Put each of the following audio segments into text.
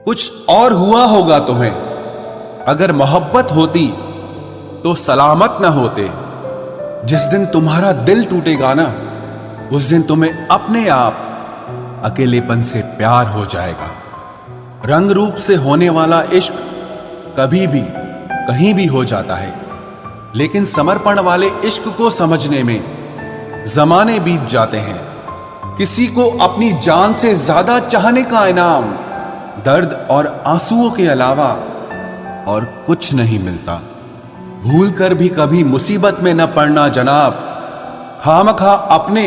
कुछ और हुआ होगा तुम्हें। अगर मोहब्बत होती तो सलामत न होते। जिस दिन तुम्हारा दिल टूटेगा ना, उस दिन तुम्हें अपने आप अकेलेपन से प्यार हो जाएगा। रंग रूप से होने वाला इश्क कभी भी कहीं भी हो जाता है, लेकिन समर्पण वाले इश्क को समझने में जमाने बीत जाते हैं। किसी को अपनी जान से ज्यादा चाहने का इनाम दर्द और आंसुओं के अलावा और कुछ नहीं मिलता। भूल कर भी कभी मुसीबत में न पड़ना जनाब, खामखा अपने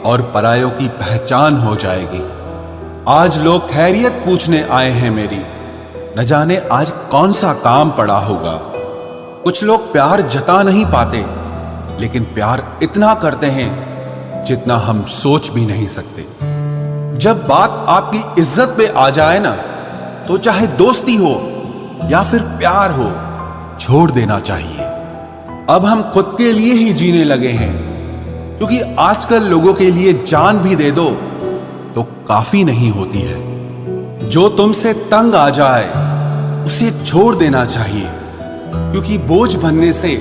और परायों की पहचान हो जाएगी। आज लोग खैरियत पूछने आए हैं मेरी, न जाने आज कौन सा काम पड़ा होगा। कुछ लोग प्यार जता नहीं पाते, लेकिन प्यार इतना करते हैं जितना हम सोच भी नहीं सकते। जब बात आपकी इज्जत पे आ जाए ना, तो चाहे दोस्ती हो या फिर प्यार हो, छोड़ देना चाहिए। अब हम खुद के लिए ही जीने लगे हैं, क्योंकि आजकल लोगों के लिए जान भी दे दो तो काफी नहीं होती है। जो तुमसे तंग आ जाए उसे छोड़ देना चाहिए, क्योंकि बोझ बनने से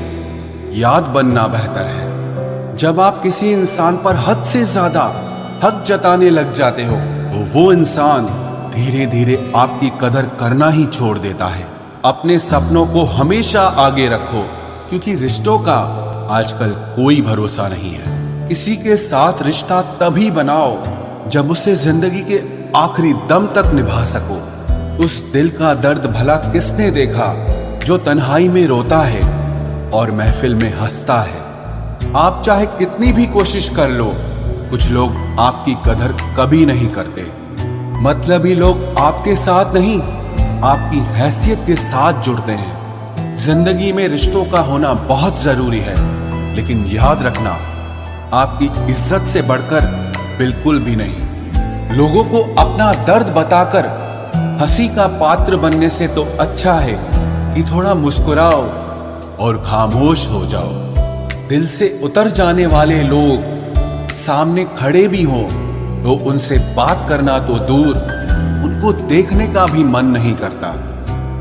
याद बनना बेहतर है। जब आप किसी इंसान पर हद से ज्यादा हक जताने लग जाते हो, तो वो इंसान धीरे धीरे आपकी कदर करना ही छोड़ देता है। अपने सपनों को हमेशा आगे रखो, क्योंकि रिश्तों का आजकल कोई भरोसा नहीं है। किसी के साथ रिश्ता तभी बनाओ जब उसे जिंदगी के आखिरी दम तक निभा सको। उस दिल का दर्द भला किसने देखा जो तन्हाई में रोता है और महफिल में हंसता है। आप चाहे कितनी भी कोशिश कर लो, कुछ लोग आपकी कदर कभी नहीं करते। मतलबी लोग आपके साथ नहीं, आपकी हैसियत के साथ जुड़ते हैं। जिंदगी में रिश्तों का होना बहुत जरूरी है, लेकिन याद रखना, आपकी इज्जत से बढ़कर बिल्कुल भी नहीं। लोगों को अपना दर्द बताकर हंसी का पात्र बनने से तो अच्छा है कि थोड़ा मुस्कुराओ और खामोश हो जाओ। दिल से उतर जाने वाले लोग सामने खड़े भी हों तो उनसे बात करना तो दूर, उनको देखने का भी मन नहीं करता।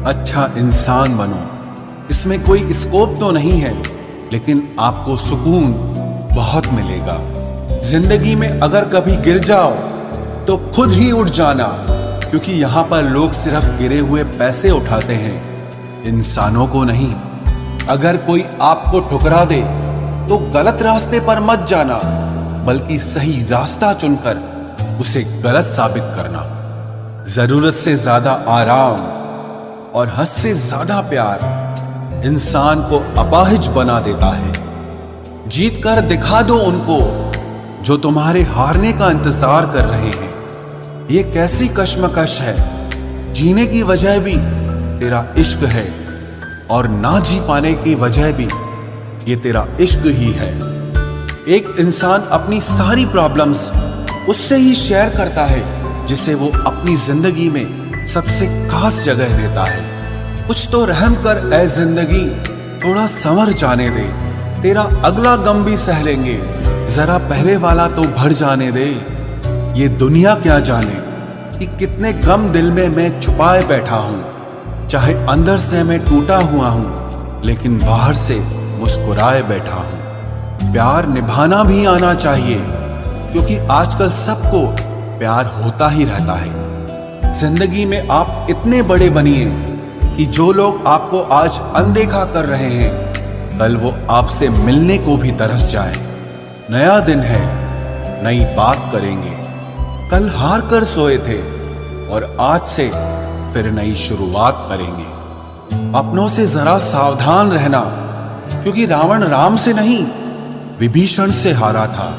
अच्छा इंसान बनो, इसमें कोई स्कोप तो नहीं है, लेकिन आपको सुकून बहुत मिलेगा। जिंदगी में अगर कभी गिर जाओ तो खुद ही उठ जाना, क्योंकि यहाँ पर लोग सिर्फ गिरे हुए पैसे उठाते हैं, इंसानों को नहीं। अगर कोई आपको ठुकरा दे तो गलत रास्ते पर मत जाना, बल्कि सही रास्ता चुनकर उसे गलत साबित करना। जरूरत से ज्यादा आराम और हद से ज्यादा प्यार इंसान को अपाहिज बना देता है। जीत कर दिखा दो उनको जो तुम्हारे हारने का इंतजार कर रहे हैं। ये कैसी कश्मकश है, जीने की वजह भी तेरा इश्क है और ना जी पाने की वजह भी ये तेरा इश्क ही है। एक इंसान अपनी सारी प्रॉब्लम्स उससे ही शेयर करता है जिसे वो अपनी जिंदगी में सबसे खास जगह देता है। कुछ तो रहम कर ऐ जिंदगी, थोड़ा संवर जाने दे। तेरा अगला गम भी सह लेंगे, जरा पहले वाला तो भर जाने दे। ये दुनिया क्या जाने कि कितने गम दिल में मैं छुपाए बैठा हूँ। चाहे अंदर से मैं टूटा हुआ हूँ, लेकिन बाहर से मुस्कुराए बैठा हूँ। प्यार निभाना भी आना चाहिए, क्योंकि आजकल सबको प्यार होता ही रहता है। जिंदगी में आप इतने बड़े बनिए कि जो लोग आपको आज अनदेखा कर रहे हैं, कल वो आपसे मिलने को भी तरस जाए। नया दिन है, नई बात करेंगे। कल हार कर सोए थे और आज से फिर नई शुरुआत करेंगे। अपनों से जरा सावधान रहना, क्योंकि रावण राम से नहीं, विभीषण से हारा था।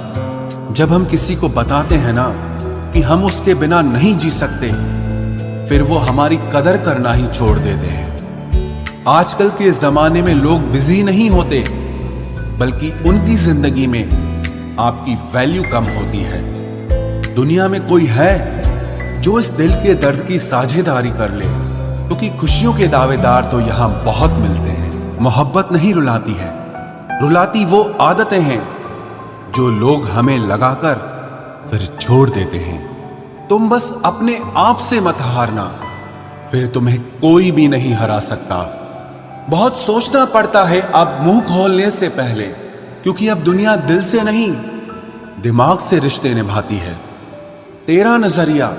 जब हम किसी को बताते हैं ना कि हम उसके बिना नहीं जी सकते, फिर वो हमारी कदर करना ही छोड़ देते हैं। आजकल के जमाने में लोग बिजी नहीं होते, बल्कि उनकी जिंदगी में आपकी वैल्यू कम होती है। दुनिया में कोई है जो इस दिल के दर्द की साझेदारी कर ले, क्योंकि खुशियों के दावेदार तो यहां बहुत मिलते हैं। मोहब्बत नहीं रुलाती है, रुलाती वो आदतें हैं जो लोग हमें लगाकर फिर छोड़ देते हैं। तुम बस अपने आप से मत हारना, फिर तुम्हें कोई भी नहीं हरा सकता। बहुत सोचना पड़ता है अब मुंह खोलने से पहले, क्योंकि अब दुनिया दिल से नहीं दिमाग से रिश्ते निभाती है। तेरा नजरिया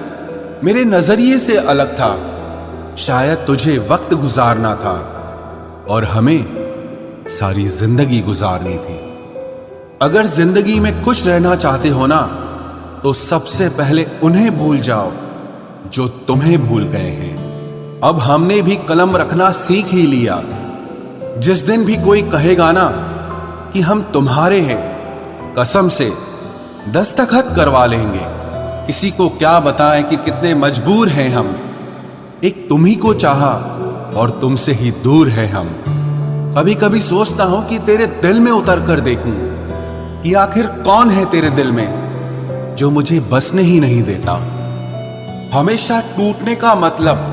मेरे नजरिए से अलग था। शायद तुझे वक्त गुजारना था और हमें सारी जिंदगी गुजारनी थी। अगर जिंदगी में खुश रहना चाहते हो ना, तो सबसे पहले उन्हें भूल जाओ जो तुम्हें भूल गए हैं। अब हमने भी कलम रखना सीख ही लिया। जिस दिन भी कोई कहेगा ना कि हम तुम्हारे हैं, कसम से दस्तखत करवा लेंगे। किसी को क्या बताएं कि कितने मजबूर हैं हम। एक तुम ही को चाहा और तुमसे ही दूर है हम। कभी कभी सोचता हूं कि तेरे दिल में उतर कर देखूं कि आखिर कौन है तेरे दिल में जो मुझे बसने ही नहीं देता। हमेशा टूटने का मतलब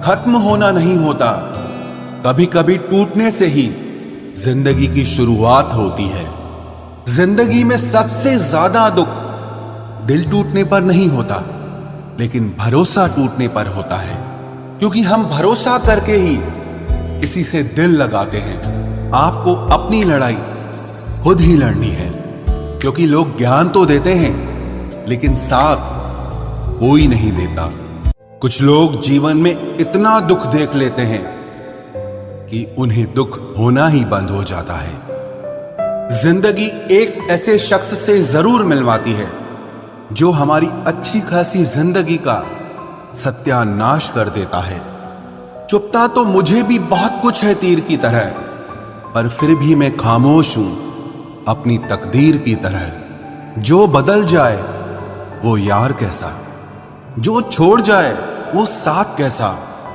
खत्म होना नहीं होता। कभी कभी टूटने से ही जिंदगी की शुरुआत होती है। जिंदगी में सबसे ज्यादा दुख दिल टूटने पर नहीं होता, लेकिन भरोसा टूटने पर होता है। क्योंकि हम भरोसा करके ही किसी से दिल लगाते हैं। आपको अपनी लड़ाई खुद ही लड़नी है, क्योंकि लोग ज्ञान तो देते हैं लेकिन साथ कोई नहीं देता। कुछ लोग जीवन में इतना दुख देख लेते हैं कि उन्हें दुख होना ही बंद हो जाता है। जिंदगी एक ऐसे शख्स से जरूर मिलवाती है जो हमारी अच्छी खासी जिंदगी का सत्यानाश कर देता है। चुपता तो मुझे भी बहुत कुछ है तीर की तरह, पर फिर भी मैं खामोश हूं अपनी तकदीर की तरह। जो बदल जाए वो यार कैसा, जो छोड़ जाए वो साथ कैसा।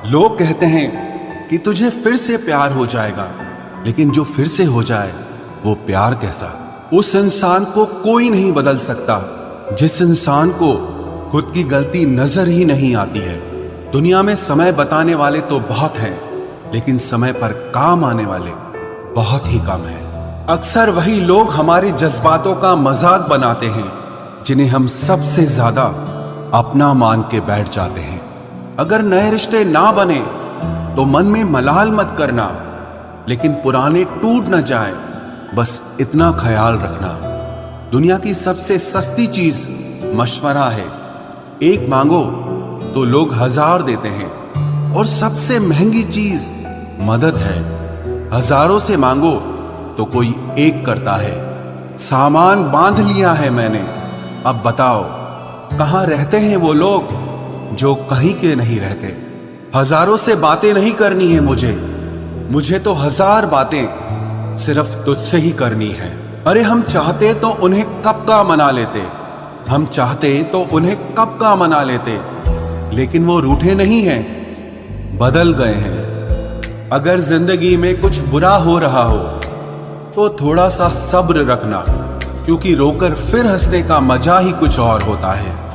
लोग कहते हैं कि तुझे फिर से प्यार हो जाएगा, लेकिन जो फिर से हो जाए वो प्यार कैसा। उस इंसान को कोई नहीं बदल सकता जिस इंसान को खुद की गलती नजर ही नहीं आती है। दुनिया में समय बताने वाले तो बहुत हैं, लेकिन समय पर काम आने वाले बहुत ही कम हैं। अक्सर वही लोग हमारे जज्बातों का मजाक बनाते हैं जिन्हें हम सबसे ज्यादा अपना मान के बैठ जाते हैं। अगर नए रिश्ते ना बने तो मन में मलाल मत करना, लेकिन पुराने टूट न जाए, बस इतना ख्याल रखना। दुनिया की सबसे सस्ती चीज मशवरा है। एक मांगो तो लोग 1000 देते हैं, और सबसे महंगी चीज मदद है। हजारों से मांगो तो कोई एक करता है। सामान बांध लिया है मैंने, अब बताओ कहां रहते हैं वो लोग जो कहीं के नहीं रहते। हजारों से बातें नहीं करनी है मुझे तो 1000 बातें सिर्फ तुझसे ही करनी है। अरे हम चाहते तो उन्हें कब का मना लेते, हम चाहते तो उन्हें कब का मना लेते, लेकिन वो रूठे नहीं हैं, बदल गए हैं। अगर जिंदगी में कुछ बुरा हो रहा हो तो थोड़ा सा सब्र रखना, क्योंकि रोकर फिर हंसने का मजा ही कुछ और होता है।